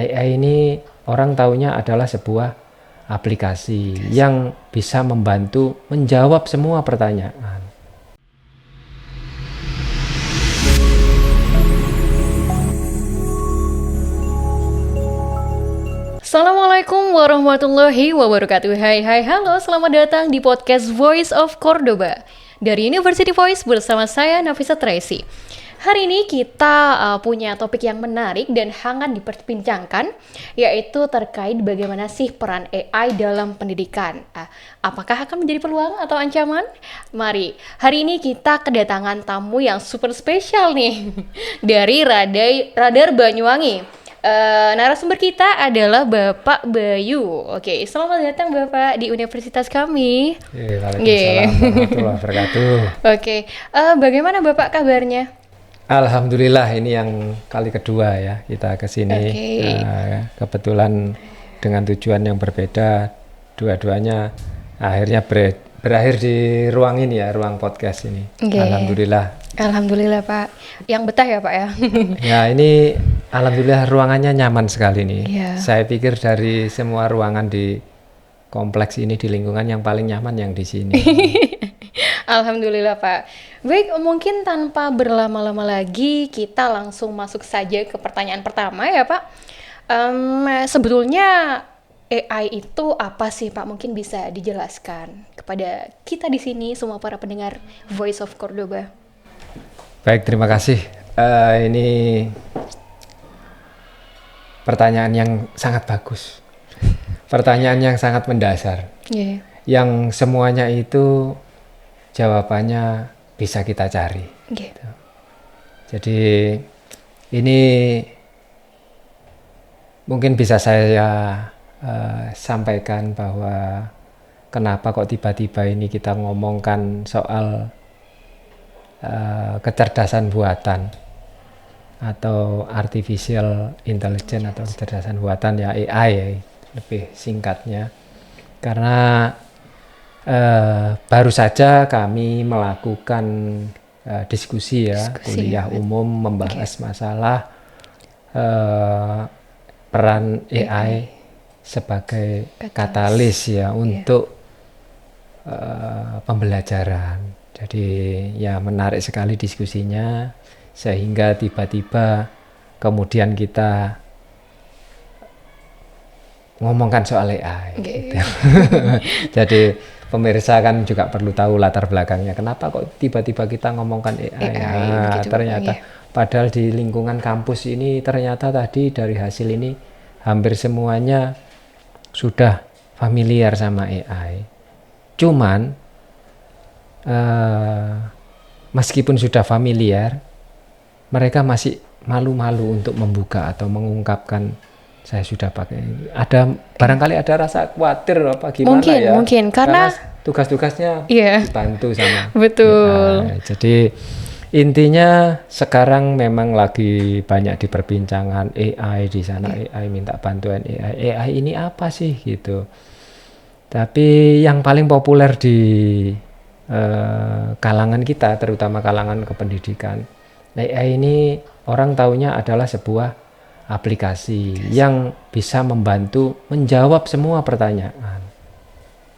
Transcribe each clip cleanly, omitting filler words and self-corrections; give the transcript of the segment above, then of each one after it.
AI ini orang taunya adalah sebuah aplikasi yang bisa membantu menjawab semua pertanyaan. Assalamualaikum warahmatullahi wabarakatuh. Halo, selamat datang di podcast Voice of Cordoba dari University Voice bersama saya Nafisa Tracy. Hari ini kita punya topik yang menarik dan hangat diperbincangkan, yaitu terkait bagaimana sih peran AI dalam pendidikan. Apakah akan menjadi peluang atau ancaman? Mari, hari ini kita kedatangan tamu yang super spesial nih dari Radar Banyuwangi. Narasumber kita adalah Bapak Bayu. Oke, selamat datang Bapak di universitas kami. Waalaikumsalam warahmatullahi wabarakatuh. Oke, bagaimana Bapak kabarnya? Alhamdulillah, ini yang kali kedua ya kita ke sini. Kebetulan dengan tujuan yang berbeda, dua-duanya akhirnya berakhir di ruang ini ya, ruang podcast ini. Alhamdulillah Pak. Yang betah ya Pak ya? Ya, ini alhamdulillah ruangannya nyaman sekali nih. Iya. Saya pikir dari semua ruangan di kompleks ini, di lingkungan yang paling nyaman yang di sini. Alhamdulillah Pak. Baik, mungkin tanpa berlama-lama lagi kita langsung masuk saja ke pertanyaan pertama ya Pak. Sebetulnya AI itu apa sih Pak? Mungkin bisa dijelaskan kepada kita di sini semua para pendengar Voice of Cordoba. Baik, terima kasih. Ini pertanyaan yang sangat bagus. Pertanyaan yang sangat mendasar. Yeah. Yang semuanya itu jawabannya bisa kita cari. Gitu. Jadi ini mungkin bisa saya sampaikan bahwa kenapa kok tiba-tiba ini kita ngomongkan soal kecerdasan buatan atau artificial intelligence atau kecerdasan buatan ya, AI ya, lebih singkatnya. Karena baru saja kami melakukan diskusi kuliah umum membahas masalah peran AI sebagai katalis ya untuk pembelajaran. Jadi ya menarik sekali diskusinya, sehingga tiba-tiba kemudian kita ngomongkan soal AI. Gitu. Jadi pemirsa kan juga perlu tahu latar belakangnya. Kenapa kok tiba-tiba kita ngomongkan AI? Ternyata padahal di lingkungan kampus ini ternyata tadi dari hasil ini hampir semuanya sudah familiar sama AI. Cuman meskipun sudah familiar, mereka masih malu-malu untuk membuka atau mengungkapkan saya sudah pakai. Barangkali ada rasa khawatir apa gimana ya? Mungkin karena tugas-tugasnya dibantu sama betul. AI. Jadi intinya sekarang memang lagi banyak diperbincangan AI di sana, AI minta bantuan AI. AI ini apa sih gitu. Tapi yang paling populer di kalangan kita, terutama kalangan kependidikan, AI ini orang taunya adalah sebuah aplikasi yang bisa membantu menjawab semua pertanyaan.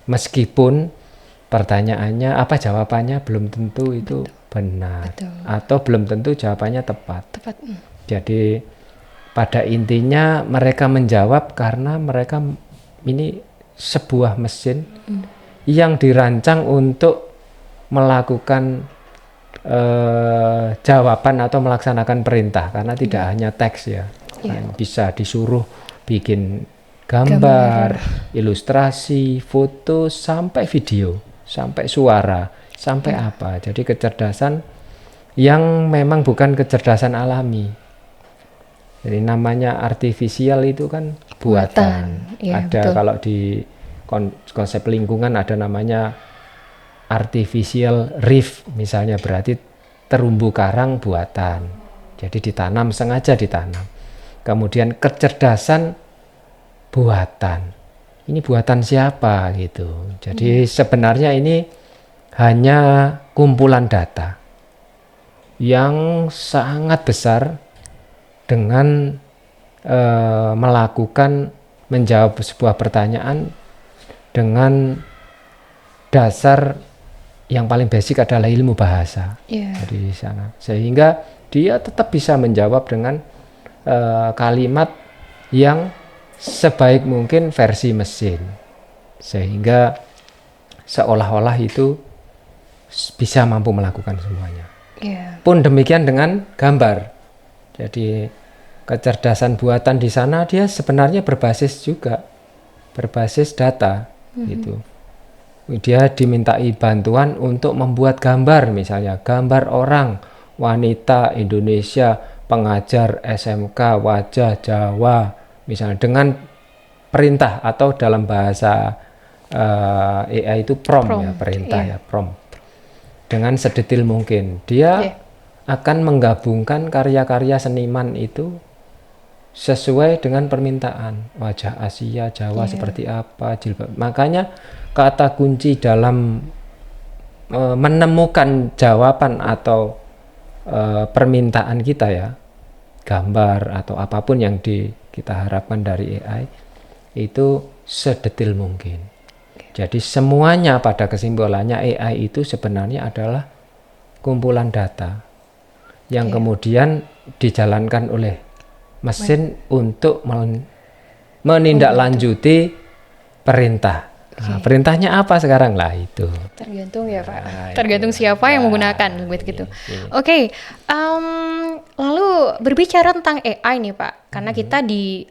Meskipun pertanyaannya apa jawabannya belum tentu itu benar. Atau belum tentu jawabannya tepat. Jadi pada intinya mereka menjawab karena mereka ini sebuah mesin yang dirancang untuk melakukan jawaban atau melaksanakan perintah, karena tidak hanya teks ya. Bisa disuruh bikin gambar, ilustrasi, foto, sampai video, sampai suara, sampai apa. Jadi kecerdasan yang memang bukan kecerdasan alami. Jadi namanya artificial itu kan buatan. Ada betul. Kalau di konsep lingkungan ada namanya artificial reef misalnya, berarti terumbu karang buatan. Jadi ditanam, sengaja ditanam. Kemudian kecerdasan buatan. Ini buatan siapa gitu. Jadi sebenarnya ini hanya kumpulan data yang sangat besar dengan menjawab sebuah pertanyaan dengan dasar yang paling basic adalah ilmu bahasa dari sana, sehingga dia tetap bisa menjawab dengan kalimat yang sebaik mungkin versi mesin, sehingga seolah-olah itu bisa mampu melakukan semuanya. Pun demikian dengan gambar. Jadi kecerdasan buatan di sana dia sebenarnya berbasis data gitu. Dia dimintai bantuan untuk membuat gambar, misalnya gambar orang, wanita Indonesia, pengajar SMK, wajah Jawa, misalnya dengan perintah atau dalam bahasa AI itu prompt ya, perintah ya, prompt. Dengan sedetil mungkin dia akan menggabungkan karya-karya seniman itu sesuai dengan permintaan. Wajah Asia, Jawa seperti apa, jilbab. Makanya kata kunci dalam menemukan jawaban atau permintaan kita ya, gambar atau apapun yang kita harapkan dari AI itu sedetil mungkin. Jadi semuanya pada kesimpulannya AI itu sebenarnya adalah kumpulan data yang kemudian dijalankan oleh mesin untuk menindaklanjuti perintah. Nah, perintahnya apa sekarang lah itu? Tergantung ya Pak. Tergantung siapa yang menggunakan begitu. Oke. Lalu berbicara tentang AI nih Pak, karena kita di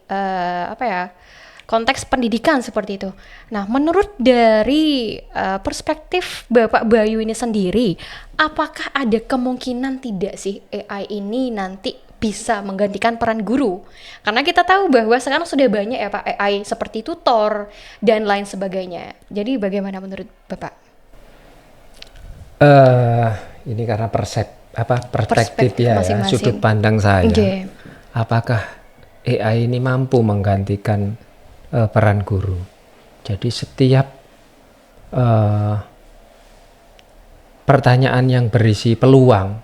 konteks pendidikan seperti itu. Nah, menurut dari perspektif Bapak Bayu ini sendiri, apakah ada kemungkinan tidak sih AI ini nanti bisa menggantikan peran guru? Karena kita tahu bahwa sekarang sudah banyak ya Pak AI seperti tutor dan lain sebagainya. Jadi bagaimana menurut Bapak? Ini karena perspektif ya, sudut pandang saya. Apakah AI ini mampu menggantikan peran guru? Jadi setiap pertanyaan yang berisi peluang,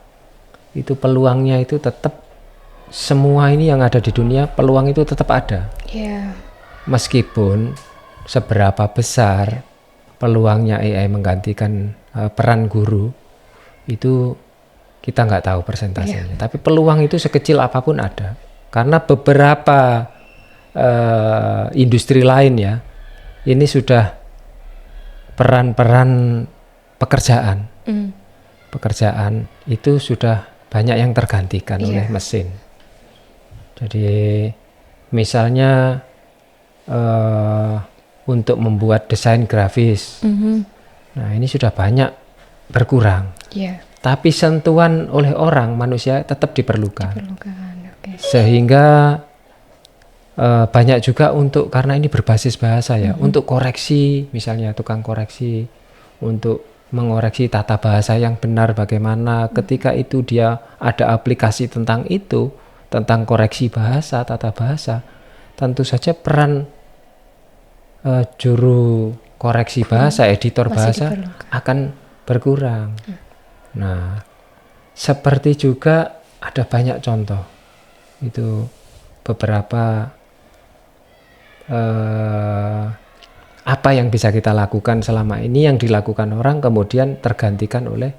itu peluangnya itu tetap, semua ini yang ada di dunia peluang itu tetap ada. Meskipun seberapa besar peluangnya AI menggantikan peran guru itu kita nggak tahu persentasenya. Tapi peluang itu sekecil apapun ada, karena beberapa industri lain ya, ini sudah peran-peran pekerjaan itu sudah banyak yang tergantikan oleh mesin. Jadi misalnya untuk membuat desain grafis, nah ini sudah banyak berkurang. Tapi sentuhan oleh orang, manusia tetap diperlukan. Sehingga banyak juga untuk, karena ini berbasis bahasa ya, untuk koreksi, misalnya tukang koreksi, untuk mengoreksi tata bahasa yang benar bagaimana. Ketika itu dia ada aplikasi tentang itu, tentang koreksi bahasa, tata bahasa, tentu saja peran juru koreksi bahasa, editor bahasa akan berkurang. Nah, seperti juga ada banyak contoh, itu beberapa apa yang bisa kita lakukan selama ini yang dilakukan orang kemudian tergantikan oleh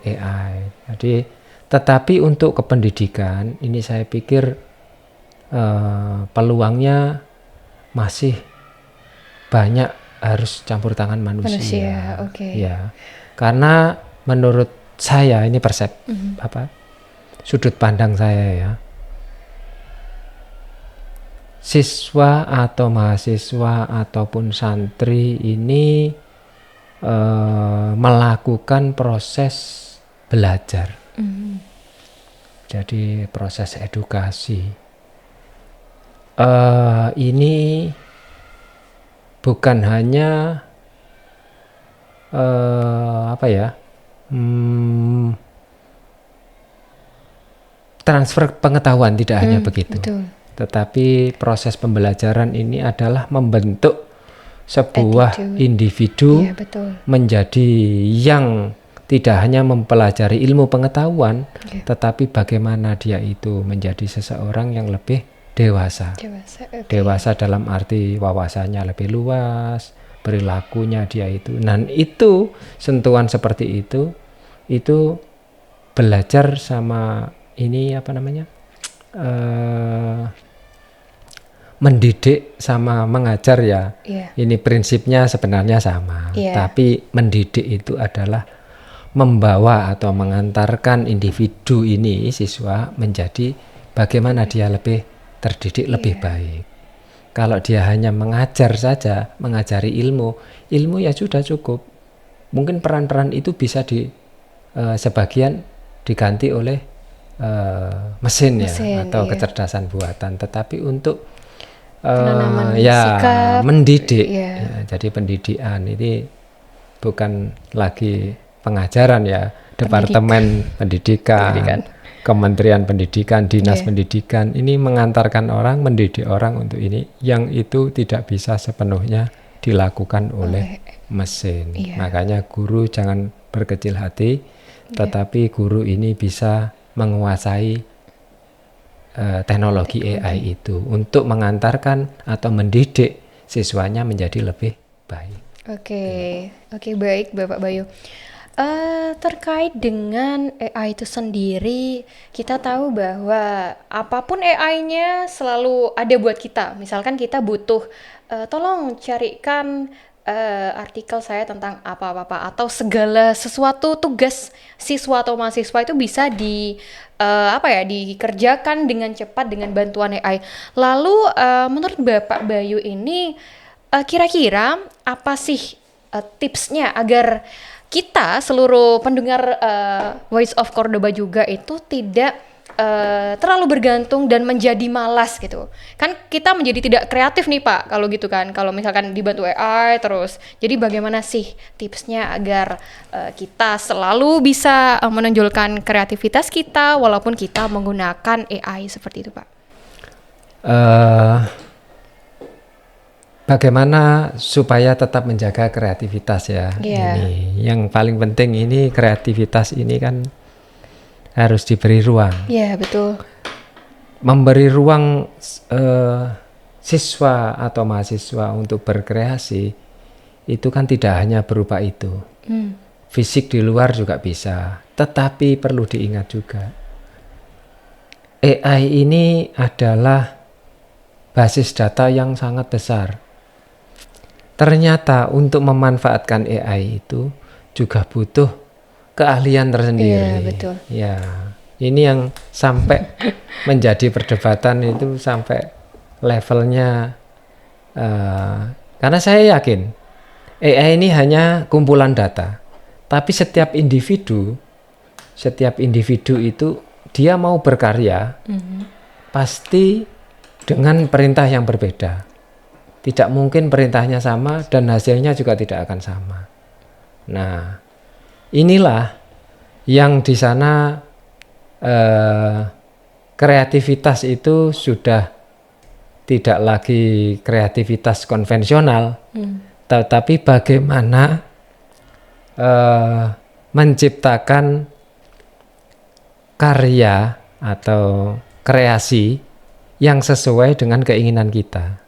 AI. Jadi tetapi untuk kependidikan ini saya pikir peluangnya masih banyak, harus campur tangan manusia. Ya, karena menurut saya ini sudut pandang saya ya, siswa atau mahasiswa ataupun santri ini melakukan proses belajar. Jadi proses edukasi ini bukan hanya transfer pengetahuan, tidak hanya begitu. Tetapi proses pembelajaran ini adalah membentuk sebuah individu menjadi yang tidak hanya mempelajari ilmu pengetahuan, tetapi bagaimana dia itu menjadi seseorang yang lebih dewasa. Dewasa dalam arti wawasannya lebih luas, perilakunya dia itu. Dan itu sentuhan seperti itu belajar sama ini apa namanya? Mendidik sama mengajar ya. Ini prinsipnya sebenarnya sama. Tapi mendidik itu adalah membawa atau mengantarkan individu ini, siswa, menjadi bagaimana dia lebih terdidik lebih baik. Kalau dia hanya mengajar saja, mengajari ilmu ya sudah cukup. Mungkin peran-peran itu bisa sebagian diganti oleh mesin ya, atau kecerdasan buatan. Tetapi untuk sikap, mendidik, jadi pendidikan ini bukan lagi pengajaran ya, Departemen Pendidikan, Kementerian Pendidikan, Dinas Pendidikan, ini mengantarkan orang, mendidik orang untuk ini, yang itu tidak bisa sepenuhnya dilakukan oleh mesin. Makanya guru jangan berkecil hati, tetapi guru ini bisa menguasai teknologi AI itu untuk mengantarkan atau mendidik siswanya menjadi lebih baik. Oke, baik Bapak Bayu. Terkait dengan AI itu sendiri, kita tahu bahwa apapun AI-nya selalu ada buat kita. Misalkan kita butuh, tolong carikan artikel saya tentang apa-apa, atau segala sesuatu tugas siswa atau mahasiswa itu bisa dikerjakan dengan cepat dengan bantuan AI. Lalu menurut Bapak Bayu ini, kira-kira apa sih tipsnya agar kita seluruh pendengar Voice of Cordoba juga itu tidak terlalu bergantung dan menjadi malas gitu. Kan kita menjadi tidak kreatif nih Pak kalau gitu kan, kalau misalkan dibantu AI terus. Jadi bagaimana sih tipsnya agar kita selalu bisa menonjolkan kreativitas kita walaupun kita menggunakan AI seperti itu Pak? Bagaimana supaya tetap menjaga kreativitas ya. Ini yang paling penting, ini kreativitas ini kan harus diberi ruang. Betul. Memberi ruang siswa atau mahasiswa untuk berkreasi itu kan tidak hanya berupa itu. Fisik di luar juga bisa, tetapi perlu diingat juga AI ini adalah basis data yang sangat besar. Ternyata untuk memanfaatkan AI itu juga butuh keahlian tersendiri. Betul. Ya, ini yang sampai menjadi perdebatan itu sampai levelnya. Karena saya yakin AI ini hanya kumpulan data, tapi setiap individu itu dia mau berkarya, pasti dengan perintah yang berbeda. Tidak mungkin perintahnya sama dan hasilnya juga tidak akan sama. Nah, inilah yang di sana kreativitas itu sudah tidak lagi kreativitas konvensional, tetapi bagaimana menciptakan karya atau kreasi yang sesuai dengan keinginan kita.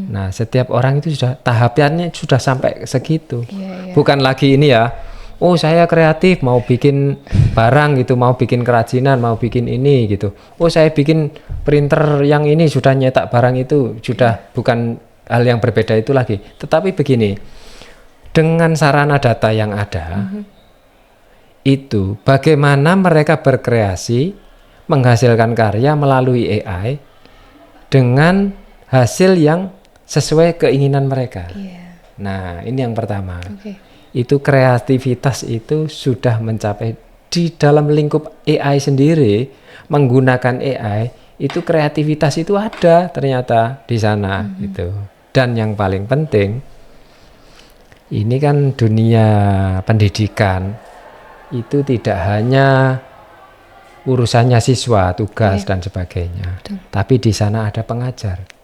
Nah, setiap orang itu sudah tahapannya sudah sampai segitu. Bukan lagi ini ya, oh saya kreatif mau bikin barang gitu, mau bikin kerajinan, mau bikin ini gitu. Oh saya bikin printer yang ini sudah nyetak barang itu, sudah bukan hal yang berbeda itu lagi. Tetapi begini, dengan sarana data yang ada, itu bagaimana mereka berkreasi, menghasilkan karya melalui AI dengan hasil yang sesuai keinginan mereka. Nah, ini yang pertama. Itu kreativitas itu sudah mencapai di dalam lingkup AI sendiri, menggunakan AI, itu kreativitas itu ada ternyata di sana gitu. Dan yang paling penting, ini kan dunia pendidikan itu tidak hanya urusannya siswa, tugas dan sebagainya. Tapi di sana ada pengajar.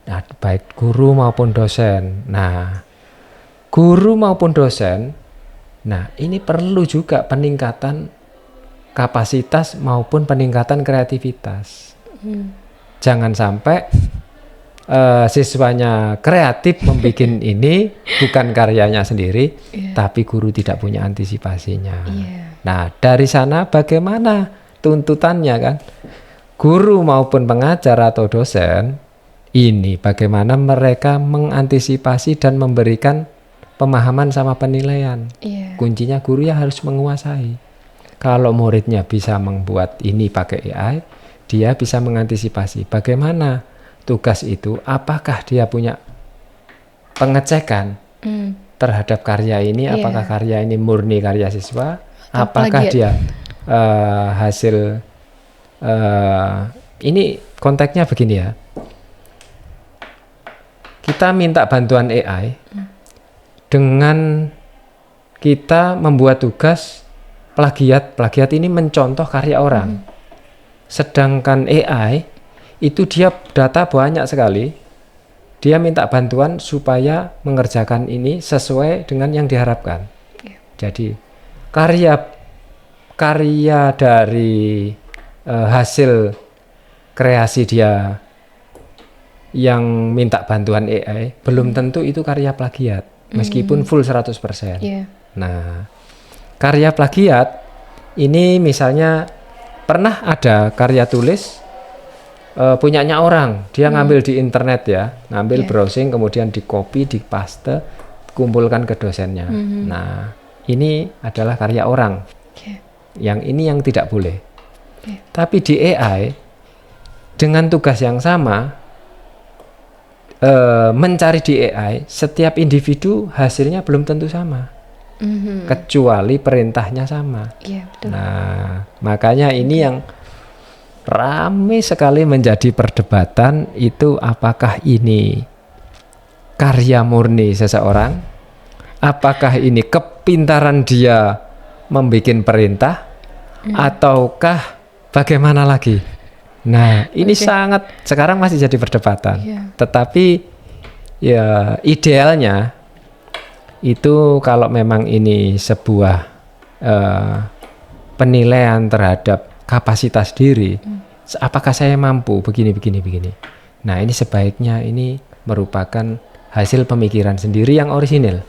Nah, baik guru maupun dosen. Nah, guru maupun dosen Nah, ini perlu juga peningkatan kapasitas maupun peningkatan kreativitas. Jangan sampai siswanya kreatif membuat ini bukan karyanya sendiri, tapi guru tidak punya antisipasinya. Nah, dari sana bagaimana tuntutannya kan? Guru maupun pengajar atau dosen ini bagaimana mereka mengantisipasi dan memberikan pemahaman sama penilaian. Kuncinya guru yang harus menguasai. Kalau muridnya bisa membuat ini pakai AI, dia bisa mengantisipasi bagaimana tugas itu, apakah dia punya pengecekan terhadap karya ini, apakah karya ini murni karya siswa, apakah dia hasil ini konteksnya begini ya. Kita minta bantuan AI dengan kita membuat tugas plagiat. Plagiat ini mencontoh karya orang. Sedangkan AI itu dia data banyak sekali. Dia minta bantuan supaya mengerjakan ini sesuai dengan yang diharapkan. Jadi karya dari hasil kreasi dia yang minta bantuan AI belum tentu itu karya plagiat meskipun full 100%. Nah, karya plagiat ini misalnya pernah ada karya tulis punyanya orang, dia ngambil di internet ya, ngambil browsing kemudian di copy, di paste, kumpulkan ke dosennya. Nah, ini adalah karya orang. Yang ini yang tidak boleh. Tapi di AI dengan tugas yang sama mencari di AI, setiap individu hasilnya belum tentu sama, kecuali perintahnya sama. Nah, makanya ini yang ramai sekali menjadi perdebatan itu, apakah ini karya murni seseorang, apakah ini kepintaran dia membuat perintah, ataukah bagaimana lagi. Nah, ini sangat sekarang masih jadi perdebatan. Tetapi ya idealnya itu kalau memang ini sebuah penilaian terhadap kapasitas diri, apakah saya mampu begini. Nah, ini sebaiknya ini merupakan hasil pemikiran sendiri yang orisinil.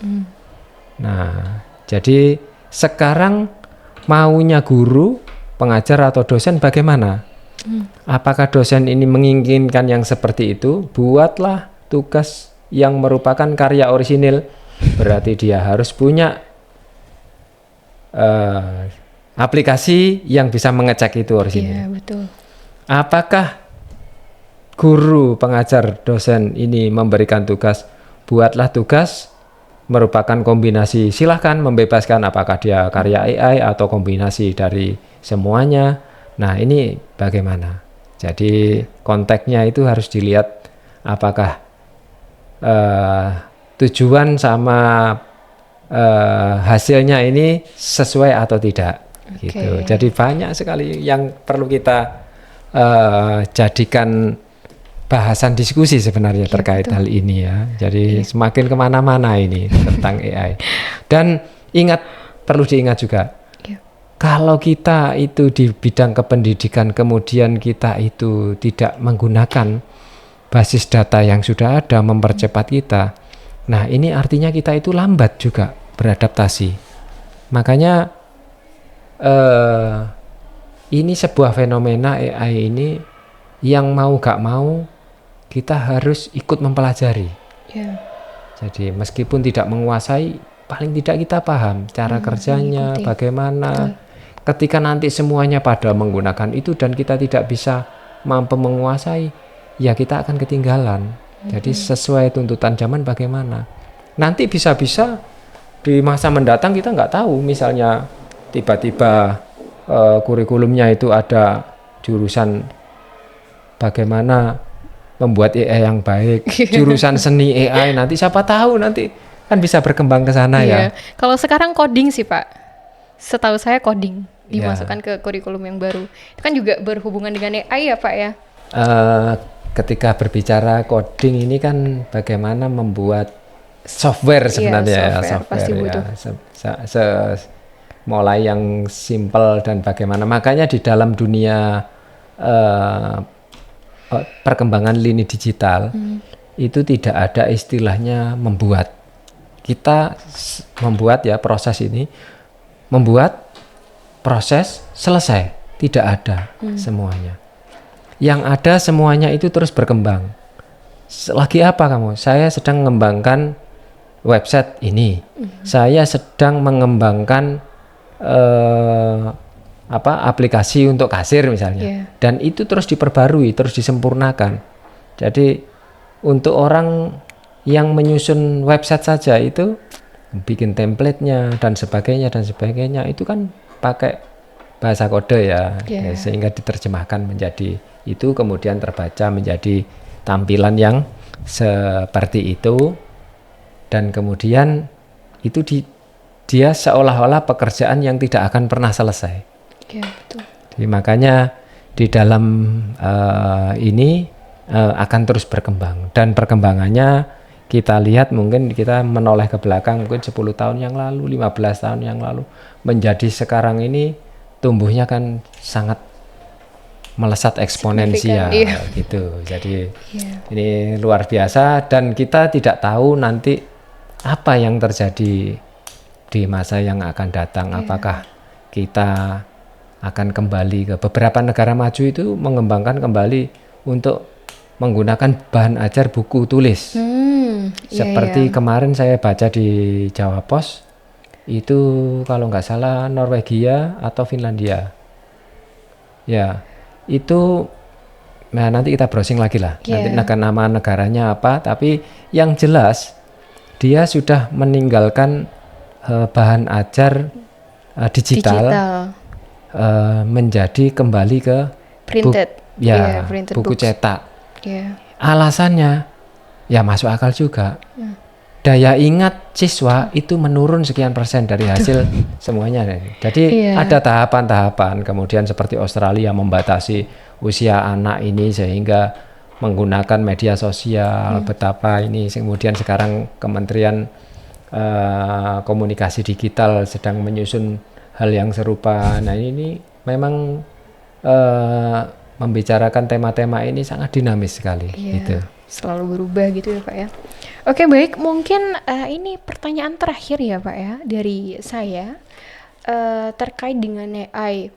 Nah, jadi sekarang maunya guru, pengajar atau dosen bagaimana? Apakah dosen ini menginginkan yang seperti itu? Buatlah tugas yang merupakan karya orisinil. Berarti dia harus punya aplikasi yang bisa mengecek itu orisinil. Apakah guru, pengajar, dosen ini memberikan tugas, buatlah tugas merupakan kombinasi, silahkan membebaskan apakah dia karya AI atau kombinasi dari semuanya. Nah, ini bagaimana? Jadi konteksnya itu harus dilihat apakah tujuan sama hasilnya ini sesuai atau tidak. Gitu. Jadi banyak sekali yang perlu kita jadikan bahasan diskusi sebenarnya terkait hal ini ya. Jadi semakin kemana-mana ini tentang AI. Dan perlu diingat juga, kalau kita itu di bidang kependidikan kemudian kita itu tidak menggunakan basis data yang sudah ada mempercepat kita, nah ini artinya kita itu lambat juga beradaptasi. Makanya ini sebuah fenomena AI ini yang mau gak mau kita harus ikut mempelajari. Jadi meskipun tidak menguasai, paling tidak kita paham cara kerjanya, bagaimana. Ketika nanti semuanya pada menggunakan itu dan kita tidak bisa mampu menguasai, ya kita akan ketinggalan. Jadi sesuai tuntutan zaman bagaimana. Nanti bisa-bisa di masa mendatang kita nggak tahu, misalnya tiba-tiba kurikulumnya itu ada jurusan bagaimana membuat AI yang baik, jurusan seni AI, nanti siapa tahu nanti kan bisa berkembang ke sana ya. Kalau sekarang coding sih Pak, setahu saya coding dimasukkan ke kurikulum yang baru. Itu kan juga berhubungan dengan AI ya Pak ya? Ketika berbicara coding ini kan bagaimana membuat software sebenarnya software pasti butuh. Mulai yang simple dan bagaimana. Makanya di dalam dunia perkembangan lini digital itu tidak ada istilahnya membuat. Kita membuat ya proses ini, membuat proses selesai, tidak ada semuanya. Yang ada semuanya itu terus berkembang. Lagi apa kamu? Saya sedang mengembangkan website ini. Saya sedang mengembangkan aplikasi untuk kasir misalnya. Dan itu terus diperbarui, terus disempurnakan. Jadi untuk orang yang menyusun website saja itu bikin template-nya dan sebagainya itu kan pakai bahasa kode ya, sehingga diterjemahkan menjadi itu, kemudian terbaca menjadi tampilan yang seperti itu, dan kemudian itu dia seolah-olah pekerjaan yang tidak akan pernah selesai. Betul. Jadi makanya di dalam ini akan terus berkembang, dan perkembangannya kita lihat mungkin kita menoleh ke belakang mungkin 10 tahun yang lalu, 15 tahun yang lalu, menjadi sekarang ini tumbuhnya kan sangat melesat eksponensial gitu. Jadi ini luar biasa, dan kita tidak tahu nanti apa yang terjadi di masa yang akan datang. Apakah kita akan kembali ke beberapa negara maju itu mengembangkan kembali untuk menggunakan bahan ajar buku tulis. Seperti kemarin saya baca di Jawa Pos itu kalau nggak salah Norwegia atau Finlandia. Ya, itu nah nanti kita browsing lagi lah. Nanti nama negaranya apa, tapi yang jelas dia sudah meninggalkan bahan ajar digital. Menjadi kembali ke printed, buku cetak. Alasannya ya masuk akal juga. Daya ingat siswa itu menurun sekian persen dari hasil semuanya. Jadi ada tahapan-tahapan. Kemudian seperti Australia membatasi usia anak ini sehingga menggunakan media sosial. Betapa ini. Kemudian sekarang Kementerian Komunikasi Digital sedang menyusun hal yang serupa. Nah ini memang membicarakan tema-tema ini sangat dinamis sekali. Gitu. Selalu berubah gitu ya Pak ya. Oke, baik, mungkin ini pertanyaan terakhir ya Pak ya dari saya terkait dengan AI.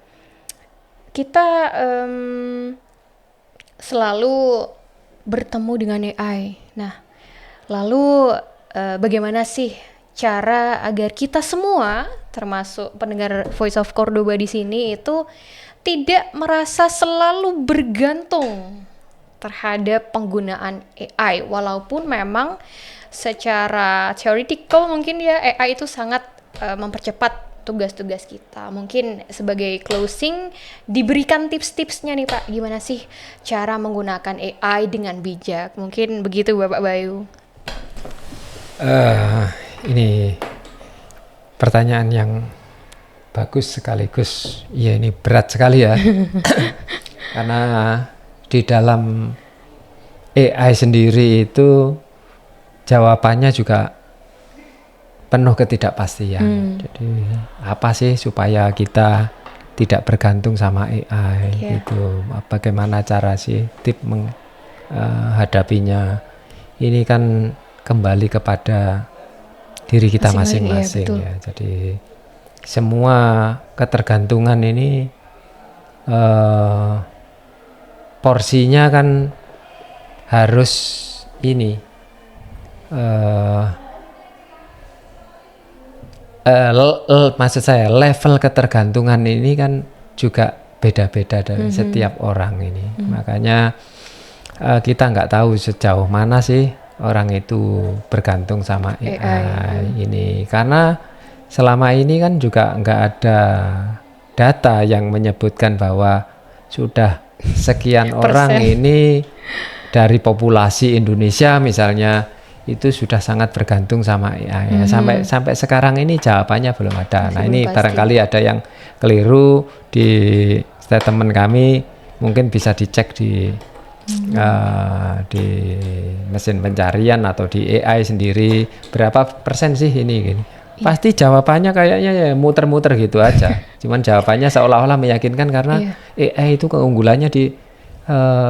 Kita selalu bertemu dengan AI. Nah, lalu bagaimana sih cara agar kita semua, termasuk pendengar Voice of Cordoba di sini, itu tidak merasa selalu bergantung terhadap penggunaan AI, walaupun memang secara theoretical mungkin ya AI itu sangat mempercepat tugas-tugas kita. Mungkin sebagai closing diberikan tips-tipsnya nih Pak, gimana sih cara menggunakan AI dengan bijak? Mungkin begitu Bapak Bayu. Ini pertanyaan yang bagus sekaligus ya ini berat sekali ya. Karena di dalam AI sendiri itu jawabannya juga penuh ketidakpastian. Jadi apa sih supaya kita tidak bergantung sama AI gitu? Bagaimana cara sih tip menghadapinya? Ini kan kembali kepada diri kita masing-masing ya. Jadi semua ketergantungan ini porsinya kan harus ini maksud saya level ketergantungan ini kan juga beda-beda dari setiap orang ini. Makanya kita nggak tahu sejauh mana sih orang itu bergantung sama AI ini, karena selama ini kan juga nggak ada data yang menyebutkan bahwa sudah sekian orang ini dari populasi Indonesia misalnya itu sudah sangat bergantung sama AI. Sampai sekarang ini jawabannya belum ada. Nah ini barangkali ada yang keliru di statement kami, mungkin bisa dicek di mesin pencarian atau di AI sendiri berapa persen sih ini gini. Pasti jawabannya kayaknya ya muter-muter gitu aja. Cuman jawabannya seolah-olah meyakinkan karena AI itu keunggulannya di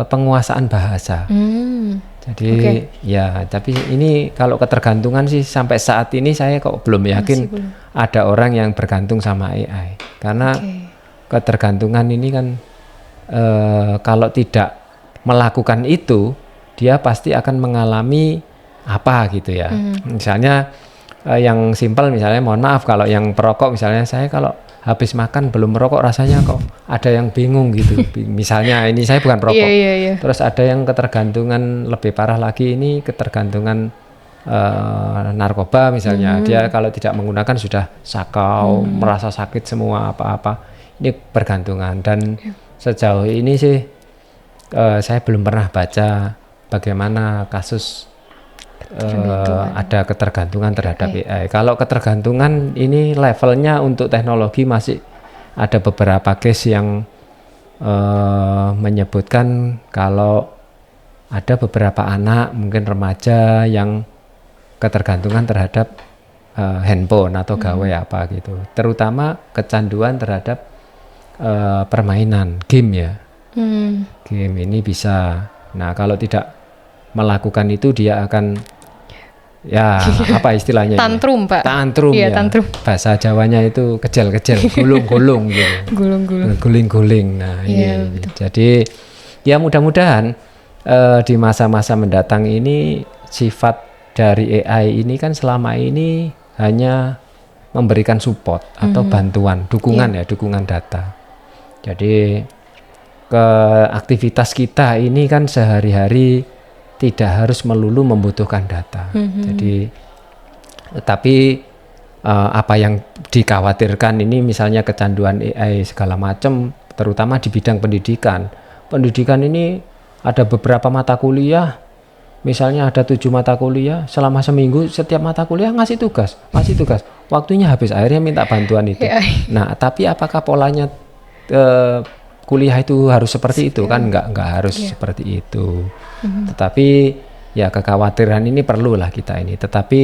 penguasaan bahasa. Jadi ya, tapi ini kalau ketergantungan sih sampai saat ini saya kok belum yakin ada orang yang bergantung sama AI. Karena ketergantungan ini kan kalau tidak melakukan itu, dia pasti akan mengalami apa gitu ya. Misalnya yang simpel misalnya, mohon maaf kalau yang perokok misalnya, saya kalau habis makan belum merokok rasanya kok ada yang bingung gitu. Misalnya ini saya bukan perokok. Terus ada yang ketergantungan lebih parah lagi, ini ketergantungan narkoba misalnya. Dia kalau tidak menggunakan sudah sakau, merasa sakit semua apa-apa. Ini bergantungan. Dan sejauh ini sih saya belum pernah baca bagaimana kasus ada ketergantungan terhadap AI. Kalau ketergantungan ini levelnya untuk teknologi masih ada beberapa case yang menyebutkan kalau ada beberapa anak mungkin remaja yang ketergantungan terhadap handphone atau gawai apa gitu. Terutama kecanduan terhadap permainan game ya. Game ini bisa. Nah, kalau tidak melakukan itu dia akan ya apa istilahnya tantrum ini? Pak. Tantrum ya. Tantrum. Bahasa Jawanya itu kejel-kejel, gulung-gulung gitu. Guling-guling. Nah, ini. Jadi ya mudah-mudahan di masa-masa mendatang ini sifat dari AI ini kan selama ini hanya memberikan support atau bantuan, dukungan dukungan data. Jadi ke aktivitas kita ini kan sehari-hari tidak harus melulu membutuhkan data. Jadi tapi apa yang dikhawatirkan ini misalnya kecanduan AI segala macam, terutama di bidang pendidikan. Pendidikan ini ada beberapa mata kuliah, misalnya ada 7 mata kuliah, selama seminggu setiap mata kuliah ngasih tugas, waktunya habis, akhirnya minta bantuan itu. Nah, tapi apakah polanya kuliah itu harus seperti itu? Kan nggak harus seperti itu. Tetapi ya kekhawatiran ini perlulah kita ini. Tetapi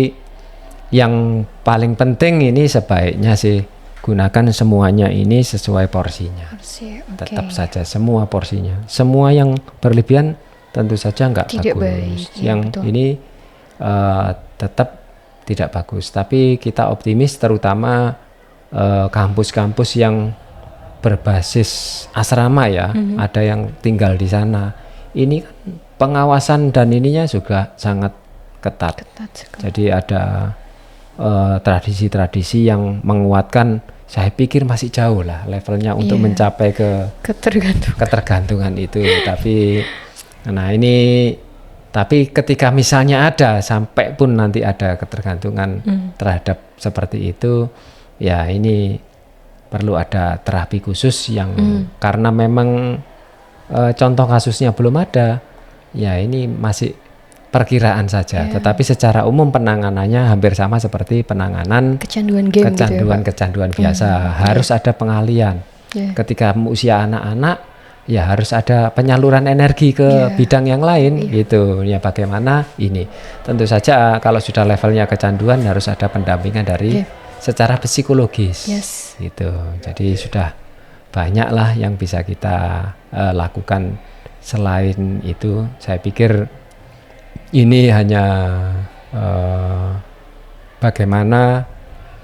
yang paling penting ini sebaiknya sih gunakan semuanya ini sesuai porsinya. Tetap saja semua porsinya. Semua yang berlebihan tentu saja nggak bagus. Yang ini tetap tidak bagus. Tapi kita optimis, terutama kampus-kampus yang berbasis asrama ya, ada yang tinggal di sana. Ini kan pengawasan dan ininya juga sangat ketat. Jadi ada tradisi-tradisi yang menguatkan. Saya pikir masih jauh lah levelnya untuk mencapai ke ketergantungan itu. Tapi ketika misalnya ada, sampai pun nanti ada ketergantungan terhadap seperti itu, ya ini perlu ada terapi khusus yang karena memang contoh kasusnya belum ada, ya ini masih perkiraan saja. Tetapi secara umum penanganannya hampir sama seperti penanganan kecanduan game, kecanduan biasa. Harus ada pengalian. Ketika usia anak-anak, ya harus ada penyaluran energi ke bidang yang lain gitu. Ya bagaimana ini? Tentu saja kalau sudah levelnya kecanduan harus ada pendampingan dari secara psikologis. Gitu. Jadi sudah banyaklah yang bisa kita lakukan. Selain itu, saya pikir ini hanya bagaimana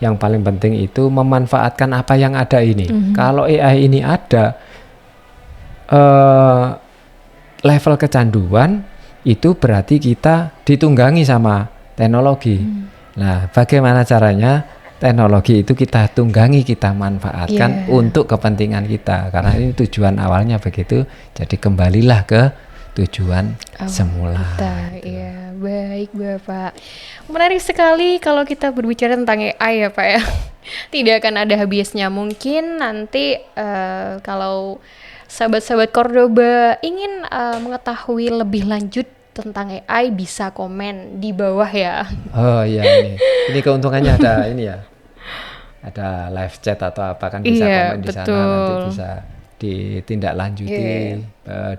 yang paling penting itu memanfaatkan apa yang ada ini. Kalau AI ini ada, level kecanduan itu berarti kita ditunggangi sama teknologi. Nah, bagaimana caranya teknologi itu kita tunggangi, kita manfaatkan untuk kepentingan kita. Karena ini tujuan awalnya begitu, jadi kembalilah ke tujuan semula. Ya, baik Bapak. Menarik sekali kalau kita berbicara tentang AI ya Pak ya. Tidak akan ada habisnya. Mungkin nanti kalau sahabat-sahabat Cordoba ingin mengetahui lebih lanjut tentang AI, bisa komen di bawah ya. Oh iya, ini keuntungannya ada ini ya. Ada live chat atau apa kan bisa komen di sana, nanti bisa ditindaklanjuti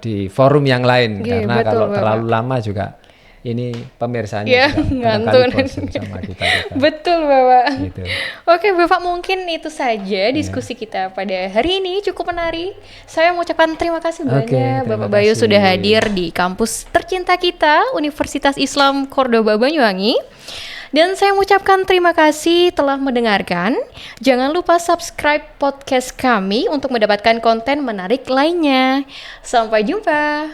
di forum yang lain, karena kalau terlalu lama juga ini pemirsanya Ya, juga ngantuk barangkali nanti. bosan sama kita. Betul, Bapak. Gitu. Oke, Bapak, mungkin itu saja diskusi kita pada hari ini, cukup menarik. Saya mengucapkan terima kasih banyak terima Bapak Bayu kasih. sudah hadir di kampus tercinta kita, Universitas Islam Cordoba Banyuwangi. Dan saya mengucapkan terima kasih telah mendengarkan. Jangan lupa subscribe podcast kami untuk mendapatkan konten menarik lainnya. Sampai jumpa.